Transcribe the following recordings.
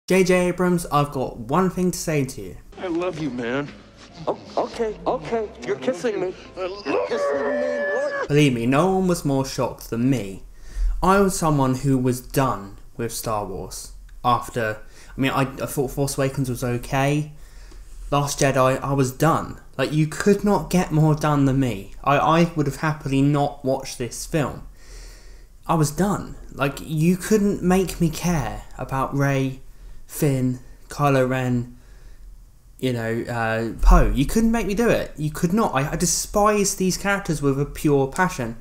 J.J. Abrams, I've got one thing to say to you. I love you, man. Oh, okay. You're kissing me. You're kissing me. Believe me, no one was more shocked than me. I was someone who was done with Star Wars after... I thought Force Awakens was okay. Last Jedi, I was done. Like, you could not get more done than me. I would have happily not watched this film. I was done. Like, you couldn't make me care about Rey, Finn, Kylo Ren, Poe. You couldn't make me do it. You could not. I despise these characters with a pure passion.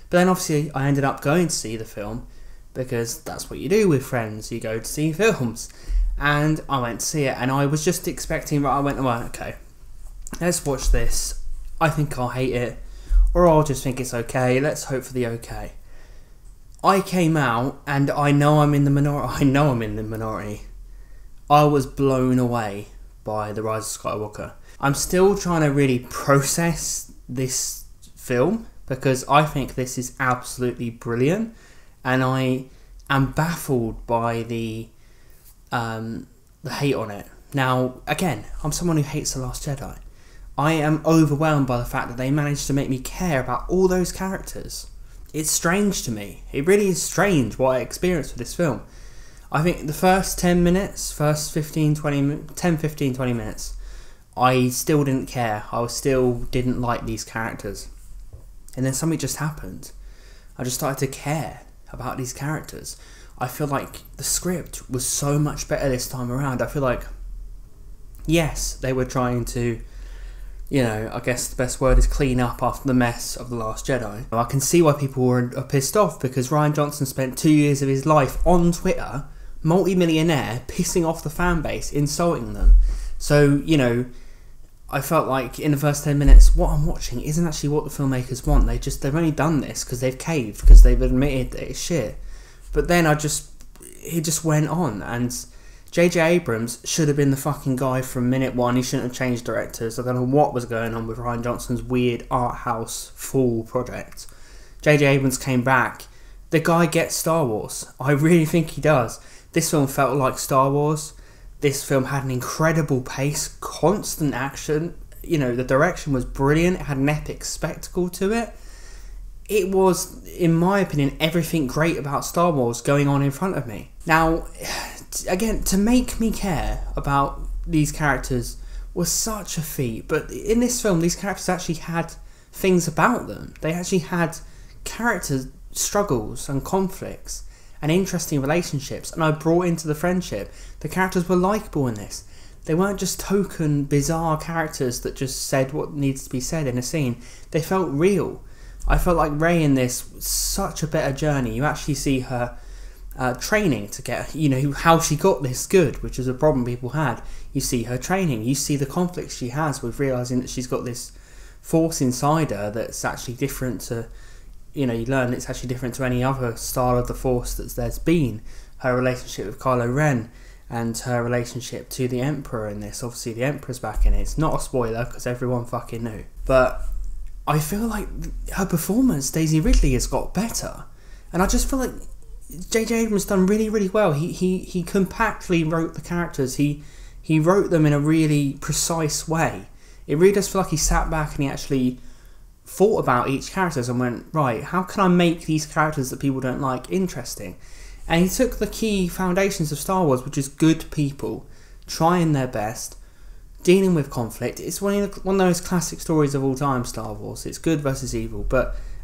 But then obviously I ended up going to see the film because that's what you do with friends. You go to see films. And I went to see it and I was just expecting, I went, well, okay, let's watch this. I think I'll hate it or I'll just think it's okay. Let's hope for the okay. I came out and I know I'm in the minority. I was blown away by The Rise of Skywalker. I'm still trying to really process this film because I think this is absolutely brilliant and I am baffled by the hate on it. Now, again, I'm someone who hates The Last Jedi. I am overwhelmed by the fact that they managed to make me care about all those characters. It's strange to me. It really is strange what I experienced with this film. I think the first 10 minutes, first 15, 20 minutes, I still didn't care. I still didn't like these characters. And then something just happened. I just started to care about these characters. I feel like the script was so much better this time around. I feel like, yes, they were trying to, I guess the best word is clean up after the mess of The Last Jedi. I can see why people are pissed off because Rian Johnson spent 2 years of his life on Twitter, multi-millionaire, pissing off the fan base, insulting them. So, I felt like in the first 10 minutes, what I'm watching isn't actually what the filmmakers want. They've only done this because they've caved, because they've admitted that it's shit. But then it just went on, and J.J. Abrams should have been the fucking guy from minute one. He shouldn't have changed directors. I don't know what was going on with Rian Johnson's weird art house Fool project. J.J. Abrams came back. The guy gets Star Wars. I really think he does. This film felt like Star Wars. This film had an incredible pace, constant action. The direction was brilliant. It had an epic spectacle to it. It was, in my opinion, everything great about Star Wars going on in front of me. Now, again, to make me care about these characters was such a feat. But in this film, these characters actually had things about them. They actually had character struggles and conflicts and interesting relationships. And I brought into the friendship. The characters were likeable in this. They weren't just token, bizarre characters that just said what needs to be said in a scene. They felt real. I felt like Rey in this was such a better journey. You actually see her training to get, how she got this good, which is a problem people had. You see her training. You see the conflicts she has with realising that she's got this force inside her that's actually different to, you learn it's actually different to any other style of the force there's been. Her relationship with Kylo Ren and her relationship to the Emperor in this. Obviously the Emperor's back in it. It's not a spoiler because everyone fucking knew. But I feel like her performance, Daisy Ridley, has got better. And I just feel like J.J. Abrams done really, really well. He compactly wrote the characters. He wrote them in a really precise way. It really does feel like he sat back and he actually thought about each character and went, right, how can I make these characters that people don't like interesting? And he took the key foundations of Star Wars, which is good people trying their best, dealing with conflict. It's one of those classic stories of all time, Star Wars. It's good versus evil,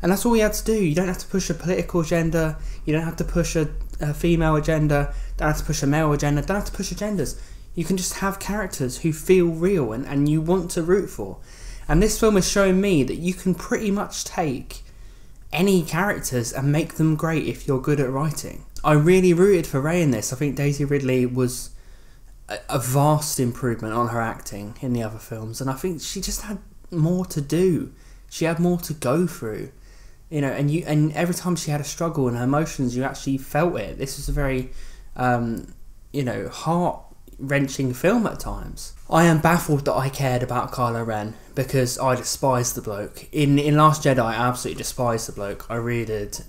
and that's all he had to do. You don't have to push a political agenda. You don't have to push a female agenda. Don't have to push a male agenda. Don't have to push agendas. You can just have characters who feel real and you want to root for. And this film is showing me that you can pretty much take any characters and make them great if you're good at writing. I really rooted for Rey in this. I think Daisy Ridley was a vast improvement on her acting in the other films, and I think she just had more to do. She had more to go through, and every time she had a struggle in her emotions, you actually felt it. This was a very heart-wrenching film at times. I am baffled that I cared about Kylo Ren because I despised the bloke. In Last Jedi, I absolutely despised the bloke. I really did.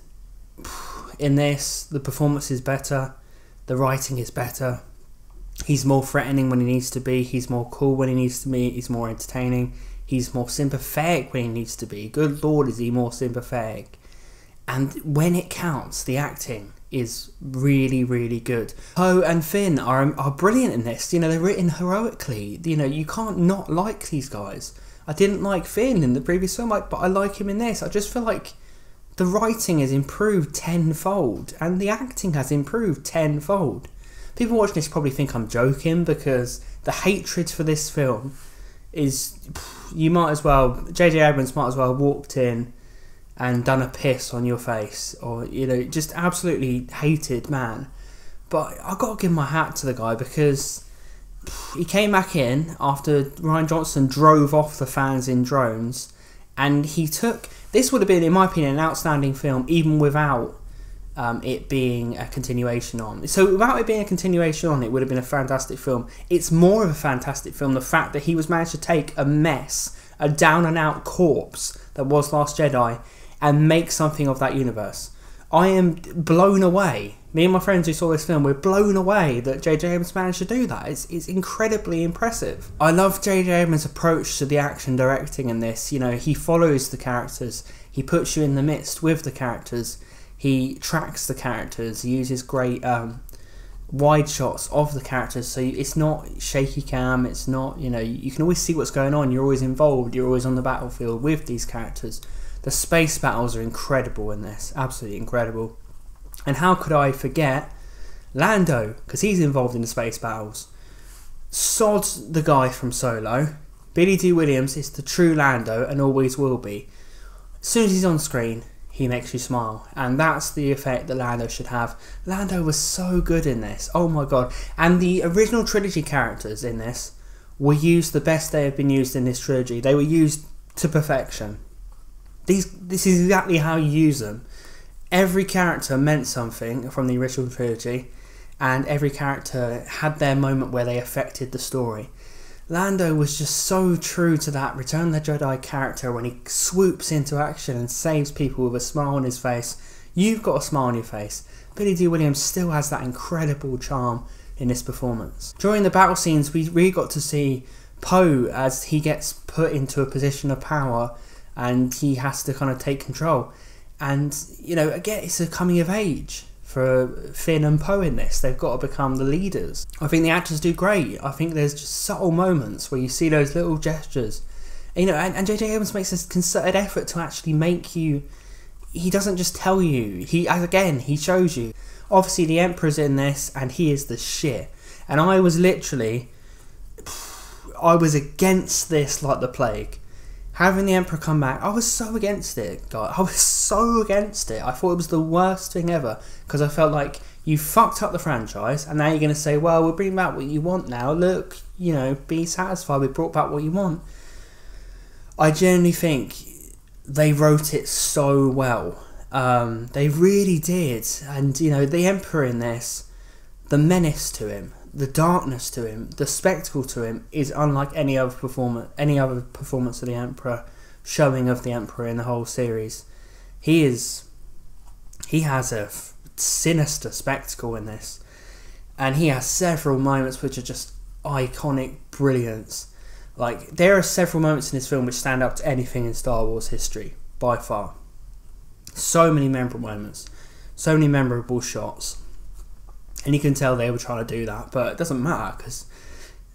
In this, the performance is better, the writing is better. He's more threatening when he needs to be. He's more cool when he needs to be. He's more entertaining. He's more sympathetic when he needs to be. Good lord, is he more sympathetic. And when it counts, the acting is really, really good. Poe and Finn are brilliant in this. You know, they're written heroically. You know, you can't not like these guys. I didn't like Finn in the previous film, but I like him in this. I just feel like the writing has improved tenfold, and the acting has improved tenfold. People watching this probably think I'm joking, because the hatred for this film is... You might as well... J.J. Abrams might as well have walked in and done a piss on your face, or, you know, just absolutely hated man. But I've got to give my hat to the guy, because he came back in after Rian Johnson drove off the fans in drones, and he took... This would have been, in my opinion, an outstanding film, even without it being a continuation on. So without it being a continuation on, it would have been a fantastic film. It's more of a fantastic film, the fact that he was managed to take a mess, a down-and-out corpse that was Last Jedi, and make something of that universe. I am blown away. Me and my friends who saw this film, we're blown away that J.J. Abrams managed to do that. It's incredibly impressive. I love J.J. Abrams' approach to the action directing in this. You know, he follows the characters. He puts you in the midst with the characters. He tracks the characters. He uses great wide shots of the characters. So it's not shaky cam. It's not, you know, you can always see what's going on. You're always involved. You're always on the battlefield with these characters. The space battles are incredible in this. Absolutely incredible. And how could I forget Lando, because he's involved in the space battles. Sod the guy from Solo. Billy Dee Williams is the true Lando and always will be. As soon as he's on screen, he makes you smile. And that's the effect that Lando should have. Lando was so good in this. Oh my god. And the original trilogy characters in this were used the best they have been used in this trilogy. They were used to perfection. This is exactly how you use them. Every character meant something from the original trilogy, and every character had their moment where they affected the story. Lando was just so true to that Return of the Jedi character when he swoops into action and saves people with a smile on his face. You've got a smile on your face. Billy Dee Williams still has that incredible charm in this performance. During the battle scenes, we really got to see Poe as he gets put into a position of power and he has to kind of take control. And, you know, again, it's a coming of age for Finn and Poe in this. They've got to become the leaders. I think the actors do great. I think there's just subtle moments where you see those little gestures. You know, and J.J. Abrams makes this concerted effort to actually make you... He doesn't just tell you. He shows you. Obviously, the Emperor's in this, and he is the shit. And I was literally... I was against this like the plague. Having the Emperor come back, I was so against it, guys. I was so against it. I thought it was the worst thing ever, because I felt like you fucked up the franchise, and now you're going to say, well, we'll bring back what you want now. Look, you know, be satisfied. We brought back what you want. I genuinely think they wrote it so well. They really did. And, you know, the Emperor in this, the menace to him, the darkness to him, the spectacle to him is unlike any other performance of the Emperor, showing of the Emperor in the whole series. He has a sinister spectacle in this, and he has several moments which are just iconic brilliance. Like, there are several moments in this film which stand up to anything in Star Wars history, by far. So many memorable moments, so many memorable shots. And you can tell they were trying to do that, but it doesn't matter because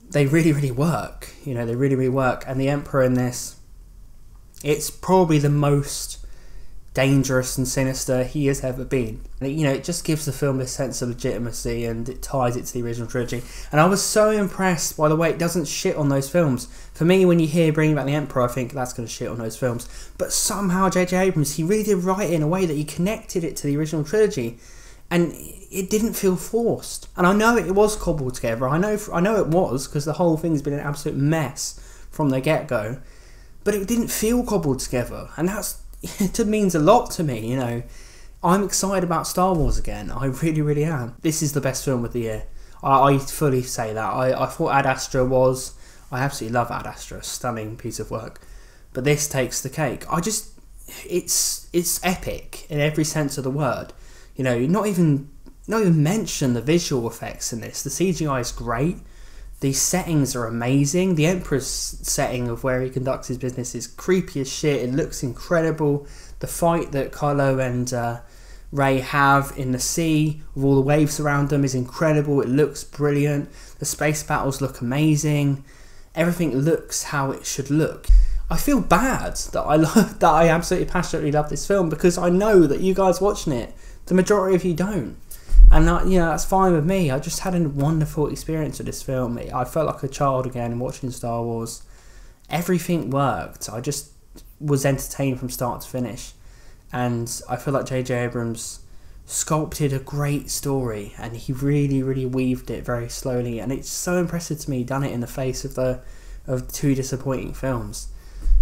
they really, really work. You know, they really, really work. And the Emperor in this, it's probably the most dangerous and sinister he has ever been. You know, it just gives the film this sense of legitimacy, and it ties it to the original trilogy. And I was so impressed by the way it doesn't shit on those films. For me, when you hear bringing back the Emperor, I think that's going to shit on those films. But somehow J.J. Abrams, he really did write it in a way that he connected it to the original trilogy. And it didn't feel forced. And I know it was cobbled together. I know it was, because the whole thing's been an absolute mess from the get-go. But it didn't feel cobbled together. And it means a lot to me, you know. I'm excited about Star Wars again. I really, really am. This is the best film of the year. I fully say that. I thought Ad Astra was... I absolutely love Ad Astra. Stunning piece of work. But this takes the cake. It's epic in every sense of the word. You know, not even mention the visual effects in this. The CGI is great. The settings are amazing. The Emperor's setting of where he conducts his business is creepy as shit. It looks incredible. The fight that Kylo and Rey have in the sea with all the waves around them is incredible. It looks brilliant. The space battles look amazing. Everything looks how it should look. I feel bad that I absolutely passionately love this film, because I know that you guys watching it, the majority of you don't. And you know, that's fine with me. I just had a wonderful experience with this film. I felt like a child again watching Star Wars. Everything worked. I just was entertained from start to finish. And I feel like J.J. Abrams sculpted a great story, and he really, really weaved it very slowly. And it's so impressive to me, he done it in the face of two disappointing films.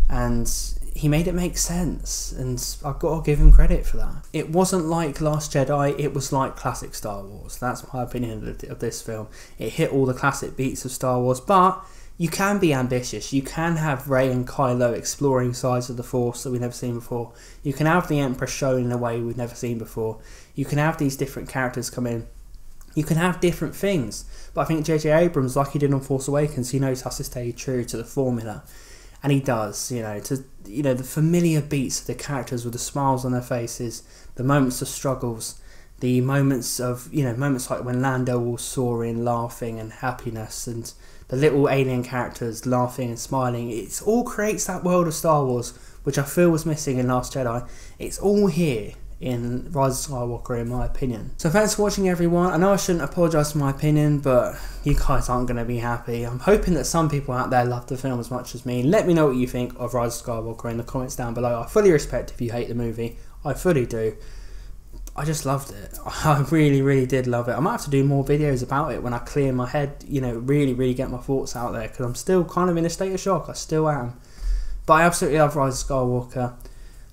And he made it make sense, and I've got to give him credit for that. It wasn't like Last Jedi, it was like classic Star Wars. That's my opinion of this film. It hit all the classic beats of Star Wars, but you can be ambitious. You can have Rey and Kylo exploring sides of the Force that we've never seen before. You can have the Emperor shown in a way we've never seen before. You can have these different characters come in. You can have different things. But I think J.J. Abrams, like he did on Force Awakens, he knows how to stay true to the formula. And he does, the familiar beats of the characters with the smiles on their faces, the moments of struggles, the moments of, moments like when Lando was soaring, laughing and happiness, and the little alien characters laughing and smiling. It all creates that world of Star Wars, which I feel was missing in Last Jedi. It's all here in Rise of Skywalker, in my opinion. So thanks for watching, everyone. I know I shouldn't apologise for my opinion, but you guys aren't going to be happy. I'm hoping that some people out there love the film as much as me. Let me know what you think of Rise of Skywalker in the comments down below. I fully respect if you hate the movie. I fully do. I just loved it. I really, really did love it. I might have to do more videos about it when I clear my head, really, really get my thoughts out there, because I'm still kind of in a state of shock. I still am. But I absolutely love Rise of Skywalker.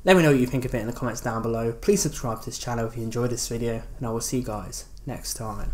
Let me know what you think of it in the comments down below. Please subscribe to this channel if you enjoyed this video, and I will see you guys next time.